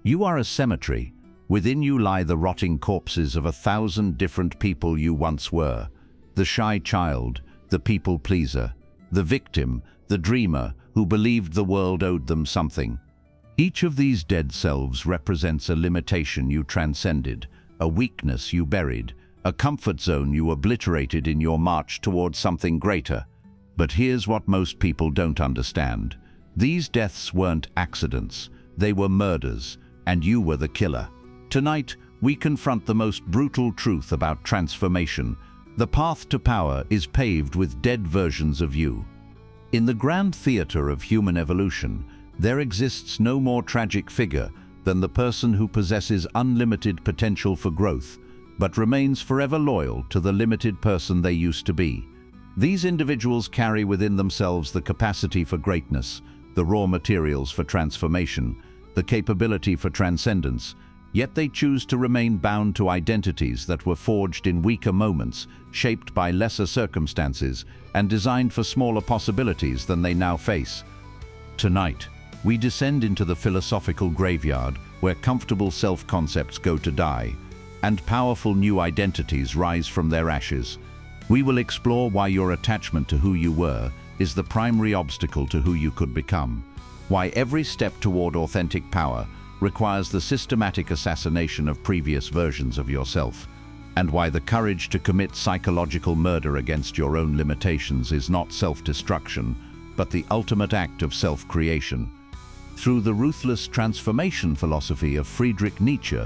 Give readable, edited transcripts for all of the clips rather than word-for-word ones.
You are a cemetery. Within you lie the rotting corpses of 1,000 different people you once were. The shy child, the people pleaser, the victim, the dreamer who believed the world owed them something. Each of these dead selves represents a limitation you transcended, a weakness you buried, a comfort zone you obliterated in your march towards something greater. But here's what most people don't understand. These deaths weren't accidents, they were murders, and you were the killer. Tonight, we confront the most brutal truth about transformation. The path to power is paved with dead versions of you. In the grand theater of human evolution, there exists no more tragic figure than the person who possesses unlimited potential for growth, but remains forever loyal to the limited person they used to be. These individuals carry within themselves the capacity for greatness, the raw materials for transformation, the capability for transcendence, yet they choose to remain bound to identities that were forged in weaker moments, shaped by lesser circumstances, and designed for smaller possibilities than they now face. Tonight, we descend into the philosophical graveyard where comfortable self-concepts go to die, and powerful new identities rise from their ashes. We will explore why your attachment to who you were is the primary obstacle to who you could become, why every step toward authentic power requires the systematic assassination of previous versions of yourself, and why the courage to commit psychological murder against your own limitations is not self-destruction, but the ultimate act of self-creation. Through the ruthless transformation philosophy of Friedrich Nietzsche,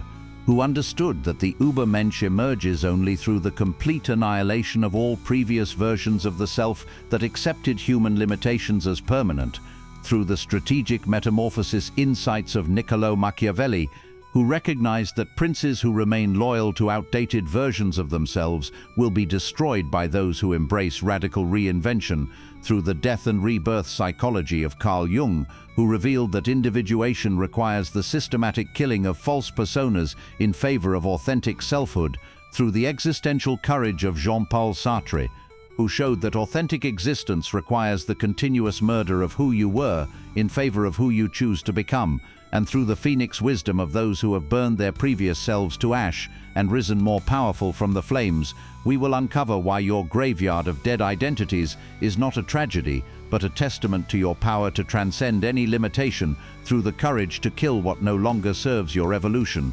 who understood that the Übermensch emerges only through the complete annihilation of all previous versions of the self that accepted human limitations as permanent, through the strategic metamorphosis insights of Niccolò Machiavelli, who recognized that princes who remain loyal to outdated versions of themselves will be destroyed by those who embrace radical reinvention, through the death and rebirth psychology of Carl Jung, who revealed that individuation requires the systematic killing of false personas in favor of authentic selfhood, through the existential courage of Jean-Paul Sartre, who showed that authentic existence requires the continuous murder of who you were in favor of who you choose to become, and through the phoenix wisdom of those who have burned their previous selves to ash and risen more powerful from the flames, we will uncover why your graveyard of dead identities is not a tragedy, but a testament to your power to transcend any limitation through the courage to kill what no longer serves your evolution.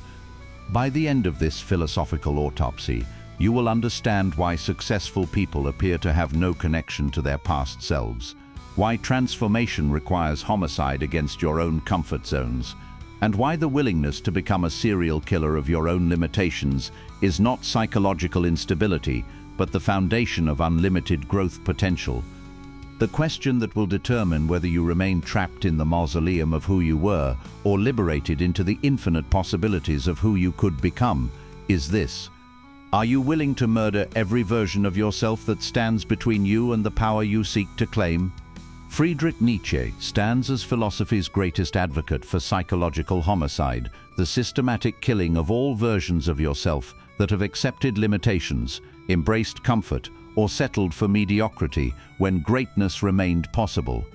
By the end of this philosophical autopsy, you will understand why successful people appear to have no connection to their past selves, why transformation requires homicide against your own comfort zones, and why the willingness to become a serial killer of your own limitations is not psychological instability, but the foundation of unlimited growth potential. The question that will determine whether you remain trapped in the mausoleum of who you were or liberated into the infinite possibilities of who you could become is this: are you willing to murder every version of yourself that stands between you and the power you seek to claim? Friedrich Nietzsche stands as philosophy's greatest advocate for psychological homicide, the systematic killing of all versions of yourself that have accepted limitations, embraced comfort, or settled for mediocrity when greatness remained possible.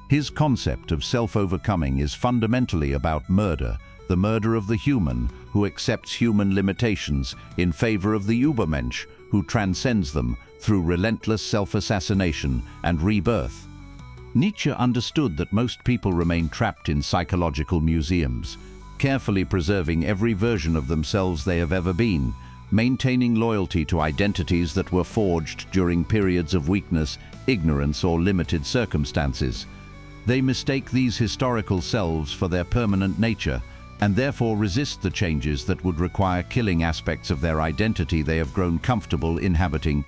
His concept of self-overcoming is fundamentally about murder, the murder of the human who accepts human limitations in favor of the Übermensch who transcends them through relentless self-assassination and rebirth. Nietzsche understood that most people remain trapped in psychological museums, carefully preserving every version of themselves they have ever been, maintaining loyalty to identities that were forged during periods of weakness, ignorance, or limited circumstances. They mistake these historical selves for their permanent nature, and therefore resist the changes that would require killing aspects of their identity they have grown comfortable inhabiting.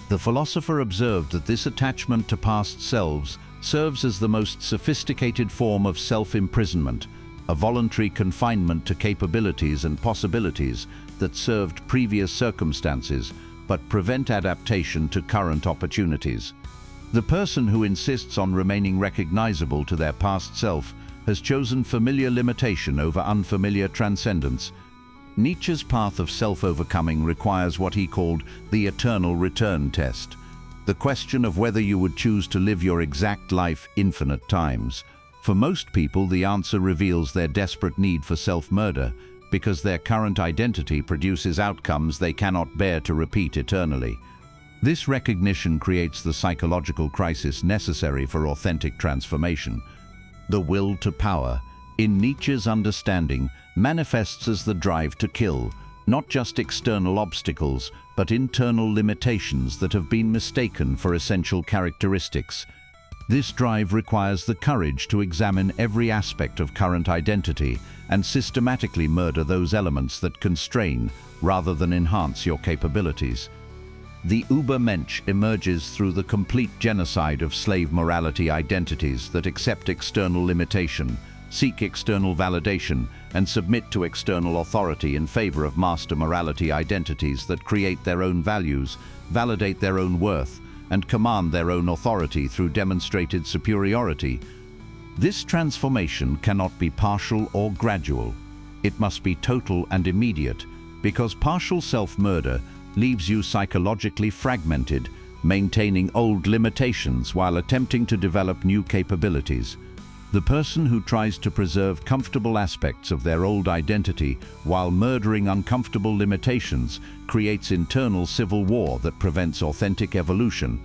The philosopher observed that this attachment to past selves serves as the most sophisticated form of self-imprisonment, a voluntary confinement to capabilities and possibilities that served previous circumstances but prevent adaptation to current opportunities. The person who insists on remaining recognizable to their past self has chosen familiar limitation over unfamiliar transcendence. Nietzsche's path of self-overcoming requires what he called the eternal return test, the question of whether you would choose to live your exact life infinite times. For most people, the answer reveals their desperate need for self-murder because their current identity produces outcomes they cannot bear to repeat eternally. This recognition creates the psychological crisis necessary for authentic transformation. The will to power, in Nietzsche's understanding, manifests as the drive to kill, not just external obstacles, but internal limitations that have been mistaken for essential characteristics. This drive requires the courage to examine every aspect of current identity and systematically murder those elements that constrain rather than enhance your capabilities. The Übermensch emerges through the complete genocide of slave morality identities that accept external limitation, seek external validation, and submit to external authority in favor of master morality identities that create their own values, validate their own worth, and command their own authority through demonstrated superiority. This transformation cannot be partial or gradual. It must be total and immediate, because partial self-murder leaves you psychologically fragmented, maintaining old limitations while attempting to develop new capabilities. The person who tries to preserve comfortable aspects of their old identity while murdering uncomfortable limitations creates internal civil war that prevents authentic evolution.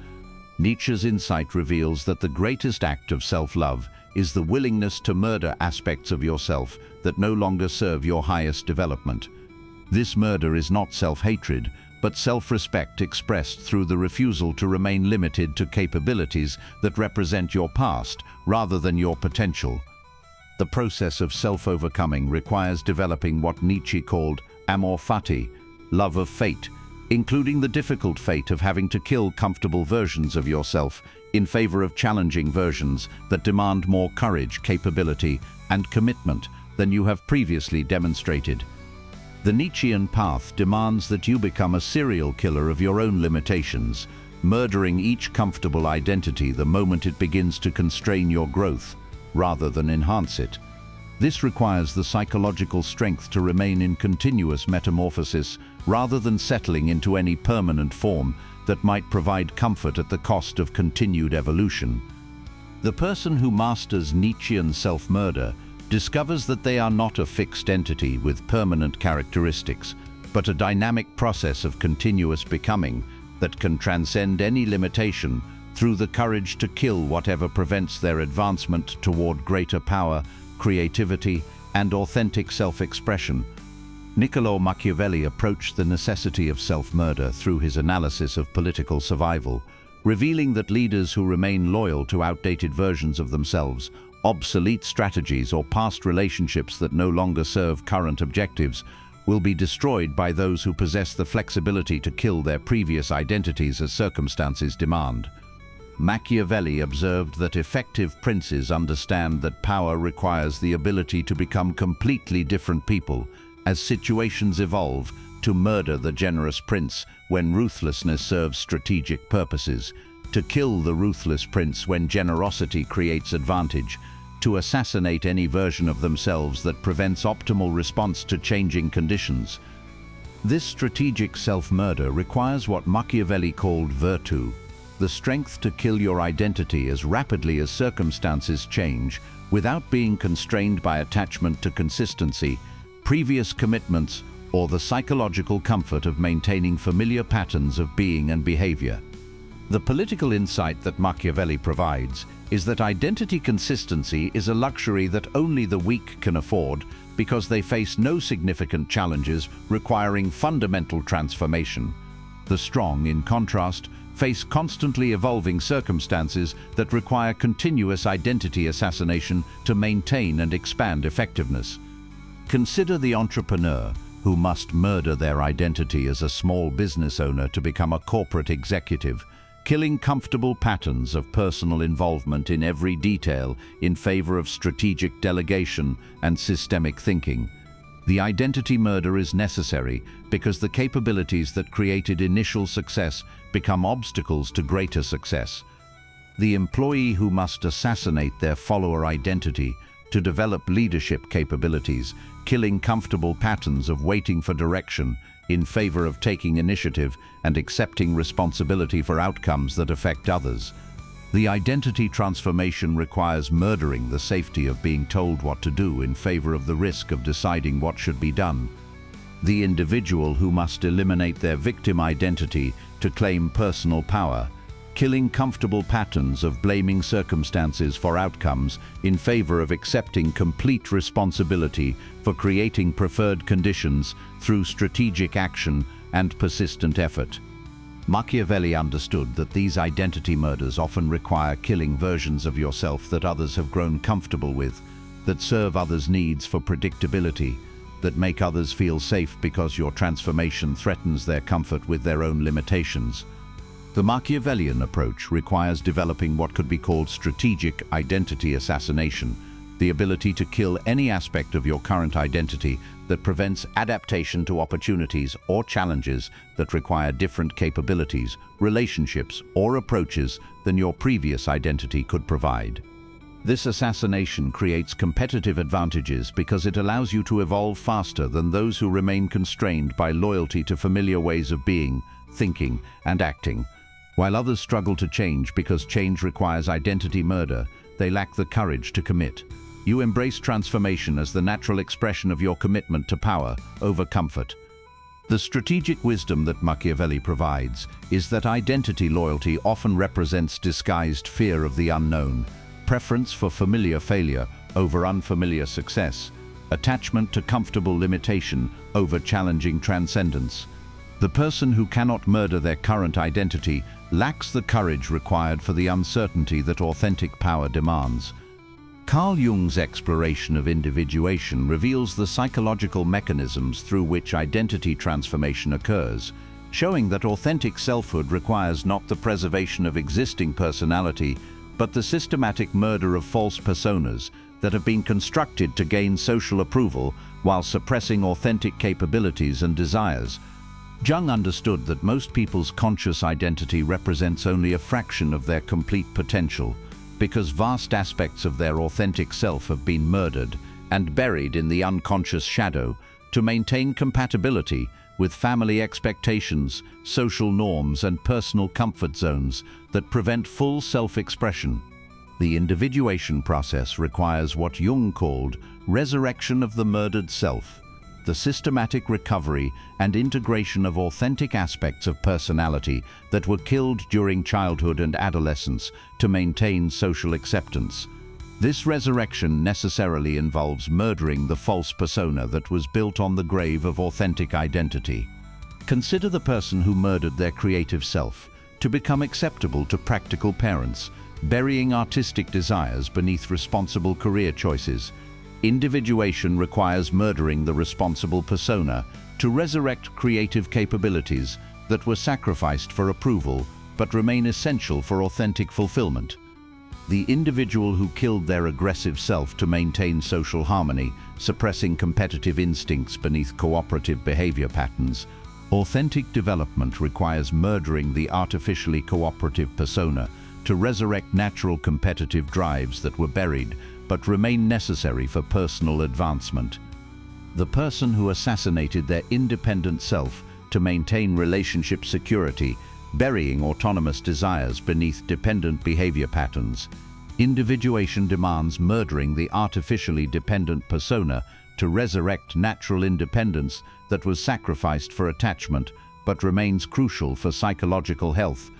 Nietzsche's insight reveals that the greatest act of self-love is the willingness to murder aspects of yourself that no longer serve your highest development. This murder is not self-hatred, but self-respect expressed through the refusal to remain limited to capabilities that represent your past rather than your potential. The process of self-overcoming requires developing what Nietzsche called amor fati, love of fate, including the difficult fate of having to kill comfortable versions of yourself in favor of challenging versions that demand more courage, capability, and commitment than you have previously demonstrated. The Nietzschean path demands that you become a serial killer of your own limitations, murdering each comfortable identity the moment it begins to constrain your growth, rather than enhance it. This requires the psychological strength to remain in continuous metamorphosis rather than settling into any permanent form that might provide comfort at the cost of continued evolution. The person who masters Nietzschean self-murder discovers that they are not a fixed entity with permanent characteristics, but a dynamic process of continuous becoming that can transcend any limitation through the courage to kill whatever prevents their advancement toward greater power, creativity, and authentic self-expression. Niccolò Machiavelli approached the necessity of self-murder through his analysis of political survival, revealing that leaders who remain loyal to outdated versions of themselves, obsolete strategies, or past relationships that no longer serve current objectives will be destroyed by those who possess the flexibility to kill their previous identities as circumstances demand. Machiavelli observed that effective princes understand that power requires the ability to become completely different people as situations evolve, to murder the generous prince when ruthlessness serves strategic purposes, to kill the ruthless prince when generosity creates advantage, to assassinate any version of themselves that prevents optimal response to changing conditions. This strategic self-murder requires what Machiavelli called virtù, the strength to kill your identity as rapidly as circumstances change without being constrained by attachment to consistency, previous commitments, or the psychological comfort of maintaining familiar patterns of being and behavior. The political insight that Machiavelli provides is that identity consistency is a luxury that only the weak can afford because they face no significant challenges requiring fundamental transformation. The strong, in contrast, face constantly evolving circumstances that require continuous identity assassination to maintain and expand effectiveness. Consider the entrepreneur who must murder their identity as a small business owner to become a corporate executive, killing comfortable patterns of personal involvement in every detail in favor of strategic delegation and systemic thinking. The identity murder is necessary because the capabilities that created initial success become obstacles to greater success. The employee who must assassinate their follower identity to develop leadership capabilities, killing comfortable patterns of waiting for direction in favor of taking initiative and accepting responsibility for outcomes that affect others. The identity transformation requires murdering the safety of being told what to do in favor of the risk of deciding what should be done. The individual who must eliminate their victim identity to claim personal power, killing comfortable patterns of blaming circumstances for outcomes in favor of accepting complete responsibility for creating preferred conditions through strategic action and persistent effort. Machiavelli understood that these identity murders often require killing versions of yourself that others have grown comfortable with, that serve others' needs for predictability, that make others feel safe because your transformation threatens their comfort with their own limitations. The Machiavellian approach requires developing what could be called strategic identity assassination, the ability to kill any aspect of your current identity that prevents adaptation to opportunities or challenges that require different capabilities, relationships, or approaches than your previous identity could provide. This assassination creates competitive advantages because it allows you to evolve faster than those who remain constrained by loyalty to familiar ways of being, thinking, and acting. While others struggle to change because change requires identity murder, they lack the courage to commit. You embrace transformation as the natural expression of your commitment to power over comfort. The strategic wisdom that Machiavelli provides is that identity loyalty often represents disguised fear of the unknown, preference for familiar failure over unfamiliar success, attachment to comfortable limitation over challenging transcendence. The person who cannot murder their current identity lacks the courage required for the uncertainty that authentic power demands. Carl Jung's exploration of individuation reveals the psychological mechanisms through which identity transformation occurs, showing that authentic selfhood requires not the preservation of existing personality, but the systematic murder of false personas that have been constructed to gain social approval while suppressing authentic capabilities and desires. Jung understood that most people's conscious identity represents only a fraction of their complete potential, because vast aspects of their authentic self have been murdered and buried in the unconscious shadow to maintain compatibility with family expectations, social norms, and personal comfort zones that prevent full self-expression. The individuation process requires what Jung called resurrection of the murdered self, the systematic recovery and integration of authentic aspects of personality that were killed during childhood and adolescence to maintain social acceptance. This resurrection necessarily involves murdering the false persona that was built on the grave of authentic identity. Consider the person who murdered their creative self to become acceptable to practical parents, burying artistic desires beneath responsible career choices. Individuation requires murdering the responsible persona to resurrect creative capabilities that were sacrificed for approval but remain essential for authentic fulfillment. The individual who killed their aggressive self to maintain social harmony, suppressing competitive instincts beneath cooperative behavior patterns. Authentic development requires murdering the artificially cooperative persona to resurrect natural competitive drives that were buried but remain necessary for personal advancement. The person who assassinated their independent self to maintain relationship security, burying autonomous desires beneath dependent behavior patterns. Individuation demands murdering the artificially dependent persona to resurrect natural independence that was sacrificed for attachment but remains crucial for psychological health.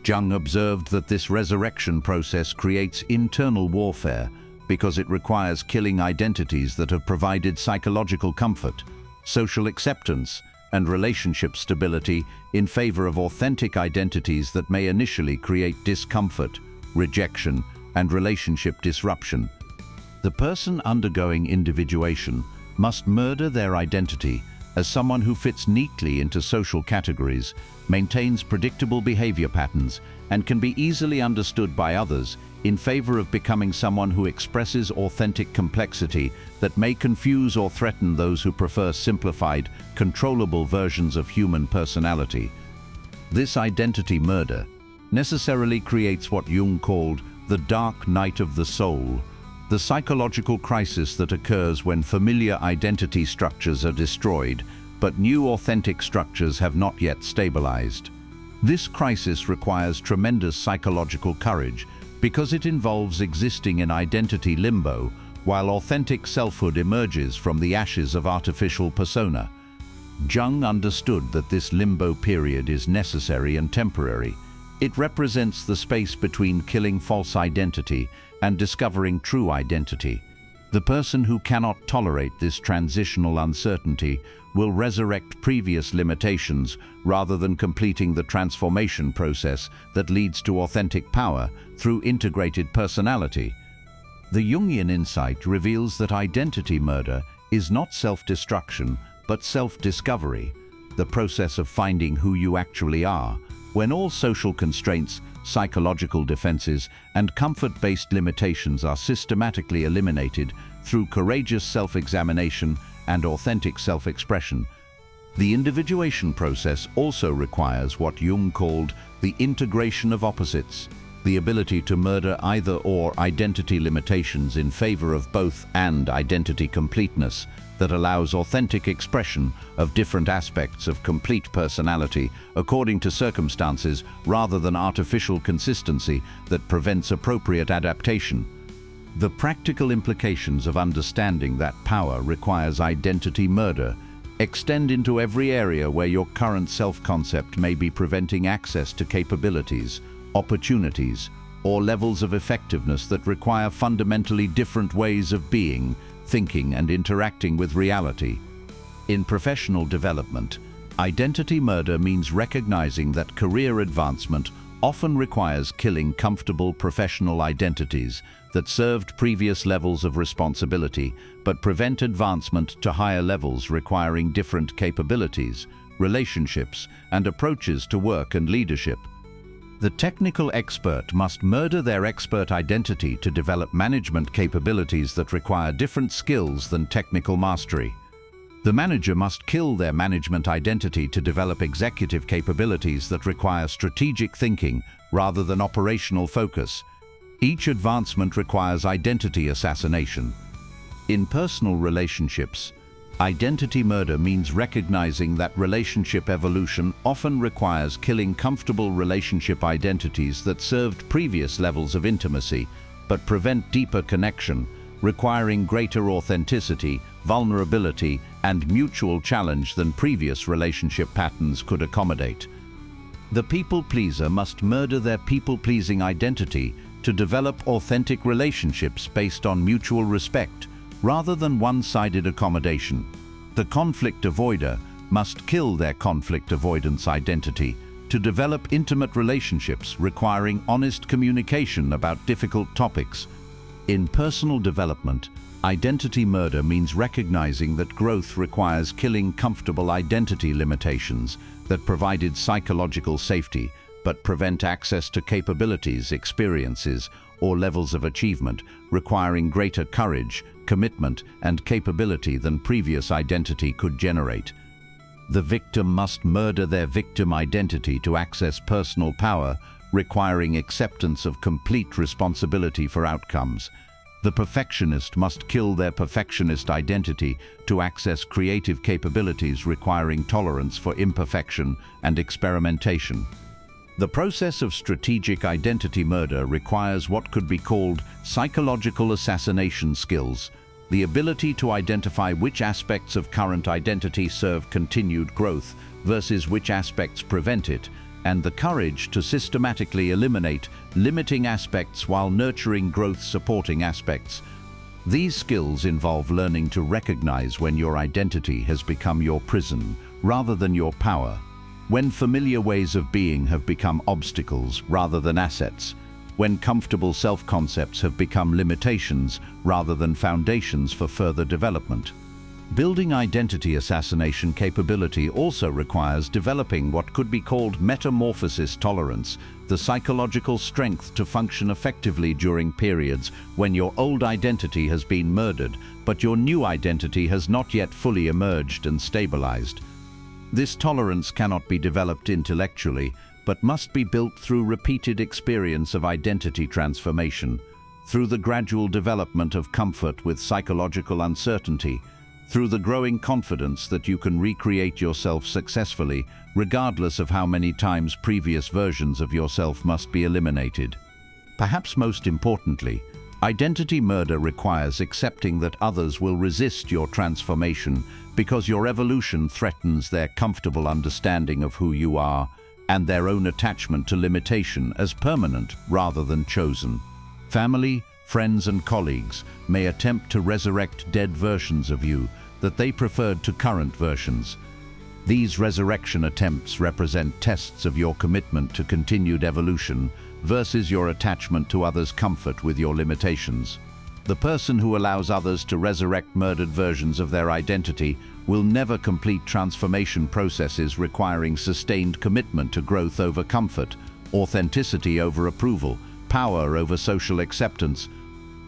Jung observed that this resurrection process creates internal warfare because it requires killing identities that have provided psychological comfort, social acceptance, and relationship stability in favor of authentic identities that may initially create discomfort, rejection, and relationship disruption. The person undergoing individuation must murder their identity as someone who fits neatly into social categories, maintains predictable behavior patterns, and can be easily understood by others in favor of becoming someone who expresses authentic complexity that may confuse or threaten those who prefer simplified, controllable versions of human personality. This identity murder necessarily creates what Jung called the dark night of the soul, the psychological crisis that occurs when familiar identity structures are destroyed, but new authentic structures have not yet stabilized. This crisis requires tremendous psychological courage because it involves existing in identity limbo while authentic selfhood emerges from the ashes of artificial persona. Jung understood that this limbo period is necessary and temporary. It represents the space between killing false identity and discovering true identity. The person who cannot tolerate this transitional uncertainty will resurrect previous limitations rather than completing the transformation process that leads to authentic power through integrated personality. The Jungian insight reveals that identity murder is not self-destruction, but self-discovery, the process of finding who you actually are, when all social constraints, psychological defenses, and comfort-based limitations are systematically eliminated through courageous self-examination and authentic self-expression. The individuation process also requires what Jung called the integration of opposites, the ability to murder either-or identity limitations in favor of both and identity completeness that allows authentic expression of different aspects of complete personality according to circumstances rather than artificial consistency that prevents appropriate adaptation. The practical implications of understanding that power requires identity murder extend into every area where your current self-concept may be preventing access to capabilities, opportunities, or levels of effectiveness that require fundamentally different ways of being, thinking, and interacting with reality. In professional development, identity murder means recognizing that career advancement often requires killing comfortable professional identities that served previous levels of responsibility but prevent advancement to higher levels requiring different capabilities, relationships, and approaches to work and leadership. The technical expert must murder their expert identity to develop management capabilities that require different skills than technical mastery. The manager must kill their management identity to develop executive capabilities that require strategic thinking rather than operational focus. Each advancement requires identity assassination. In personal relationships, identity murder means recognizing that relationship evolution often requires killing comfortable relationship identities that served previous levels of intimacy but prevent deeper connection, requiring greater authenticity, vulnerability, and mutual challenge than previous relationship patterns could accommodate. The people pleaser must murder their people-pleasing identity to develop authentic relationships based on mutual respect rather than one-sided accommodation. The conflict avoider must kill their conflict avoidance identity to develop intimate relationships requiring honest communication about difficult topics. In personal development, identity murder means recognizing that growth requires killing comfortable identity limitations that provided psychological safety but prevent access to capabilities, experiences, or levels of achievement requiring greater courage, commitment, and capability than previous identity could generate. The victim must murder their victim identity to access personal power, requiring acceptance of complete responsibility for outcomes. The perfectionist must kill their perfectionist identity to access creative capabilities requiring tolerance for imperfection and experimentation. The process of strategic identity murder requires what could be called psychological assassination skills, the ability to identify which aspects of current identity serve continued growth versus which aspects prevent it, and the courage to systematically eliminate limiting aspects while nurturing growth-supporting aspects. These skills involve learning to recognize when your identity has become your prison rather than your power, when familiar ways of being have become obstacles rather than assets, when comfortable self-concepts have become limitations rather than foundations for further development. Building identity assassination capability also requires developing what could be called metamorphosis tolerance, the psychological strength to function effectively during periods when your old identity has been murdered, but your new identity has not yet fully emerged and stabilized. This tolerance cannot be developed intellectually, but must be built through repeated experience of identity transformation, through the gradual development of comfort with psychological uncertainty, through the growing confidence that you can recreate yourself successfully, regardless of how many times previous versions of yourself must be eliminated. Perhaps most importantly, identity murder requires accepting that others will resist your transformation because your evolution threatens their comfortable understanding of who you are and their own attachment to limitation as permanent rather than chosen. Family, friends and colleagues may attempt to resurrect dead versions of you that they preferred to current versions. These resurrection attempts represent tests of your commitment to continued evolution versus your attachment to others' comfort with your limitations. The person who allows others to resurrect murdered versions of their identity will never complete transformation processes requiring sustained commitment to growth over comfort, authenticity over approval, power over social acceptance.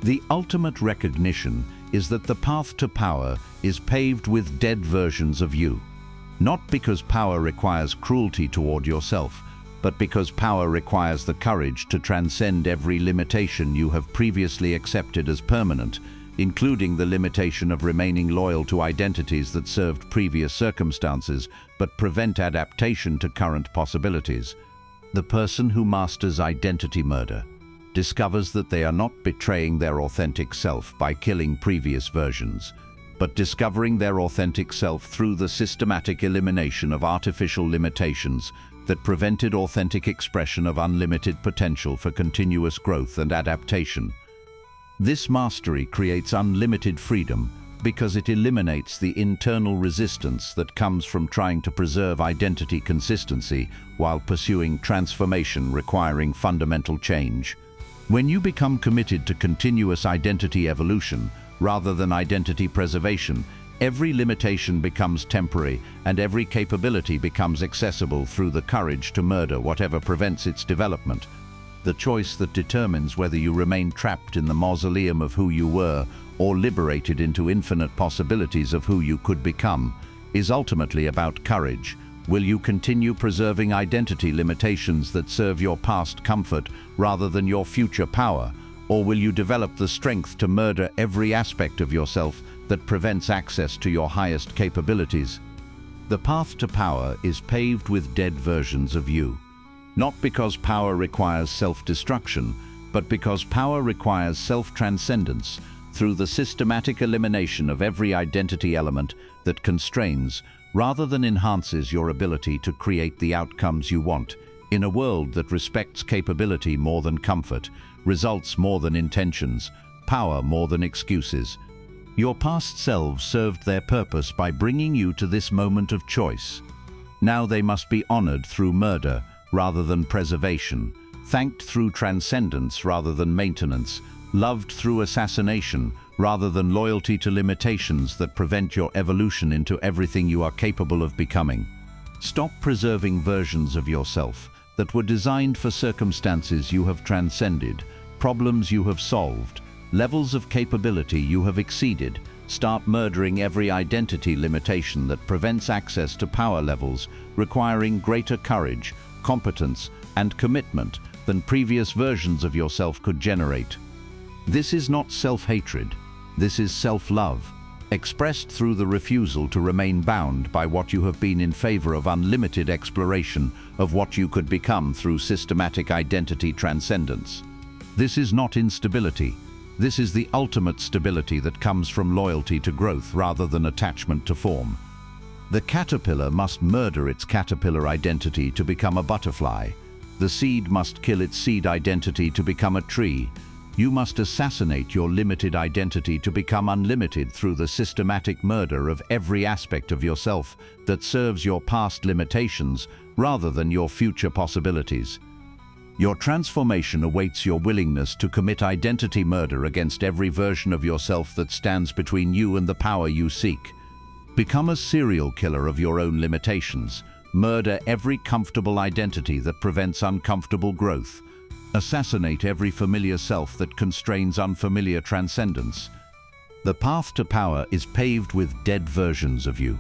The ultimate recognition is that the path to power is paved with dead versions of you. Not because power requires cruelty toward yourself, but because power requires the courage to transcend every limitation you have previously accepted as permanent, including the limitation of remaining loyal to identities that served previous circumstances but prevent adaptation to current possibilities. The person who masters identity murder discovers that they are not betraying their authentic self by killing previous versions, but discovering their authentic self through the systematic elimination of artificial limitations that prevented authentic expression of unlimited potential for continuous growth and adaptation. This mastery creates unlimited freedom because it eliminates the internal resistance that comes from trying to preserve identity consistency while pursuing transformation requiring fundamental change. When you become committed to continuous identity evolution rather than identity preservation, every limitation becomes temporary and every capability becomes accessible through the courage to murder whatever prevents its development. The choice that determines whether you remain trapped in the mausoleum of who you were or liberated into infinite possibilities of who you could become is ultimately about courage. Will you continue preserving identity limitations that serve your past comfort rather than your future power? Or will you develop the strength to murder every aspect of yourself that prevents access to your highest capabilities? The path to power is paved with dead versions of you. Not because power requires self-destruction, but because power requires self-transcendence through the systematic elimination of every identity element that constrains rather than enhances your ability to create the outcomes you want. In a world that respects capability more than comfort, results more than intentions, power more than excuses, your past selves served their purpose by bringing you to this moment of choice. Now they must be honored through murder rather than preservation, thanked through transcendence rather than maintenance, loved through assassination rather than loyalty to limitations that prevent your evolution into everything you are capable of becoming. Stop preserving versions of yourself that were designed for circumstances you have transcended, problems you have solved, levels of capability you have exceeded. Start murdering every identity limitation that prevents access to power levels requiring greater courage, competence, and commitment than previous versions of yourself could generate. This is not self-hatred. This is self-love, expressed through the refusal to remain bound by what you have been in favor of unlimited exploration of what you could become through systematic identity transcendence. This is not instability. This is the ultimate stability that comes from loyalty to growth rather than attachment to form. The caterpillar must murder its caterpillar identity to become a butterfly. The seed must kill its seed identity to become a tree. You must assassinate your limited identity to become unlimited through the systematic murder of every aspect of yourself that serves your past limitations rather than your future possibilities. Your transformation awaits your willingness to commit identity murder against every version of yourself that stands between you and the power you seek. Become a serial killer of your own limitations. Murder every comfortable identity that prevents uncomfortable growth. Assassinate every familiar self that constrains unfamiliar transcendence. The path to power is paved with dead versions of you.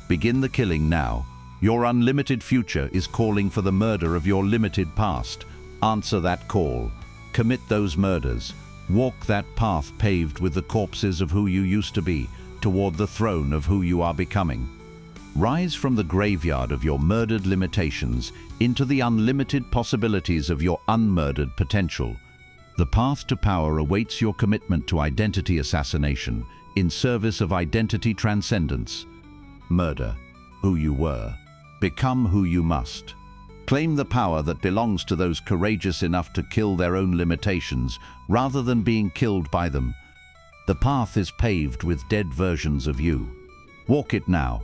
Begin the killing now. Your unlimited future is calling for the murder of your limited past. Answer that call. Commit those murders. Walk that path paved with the corpses of who you used to be, toward the throne of who you are becoming. Rise from the graveyard of your murdered limitations into the unlimited possibilities of your unmurdered potential. The path to power awaits your commitment to identity assassination in service of identity transcendence. Murder who you were. Become who you must. Claim the power that belongs to those courageous enough to kill their own limitations rather than being killed by them. The path is paved with dead versions of you. Walk it now,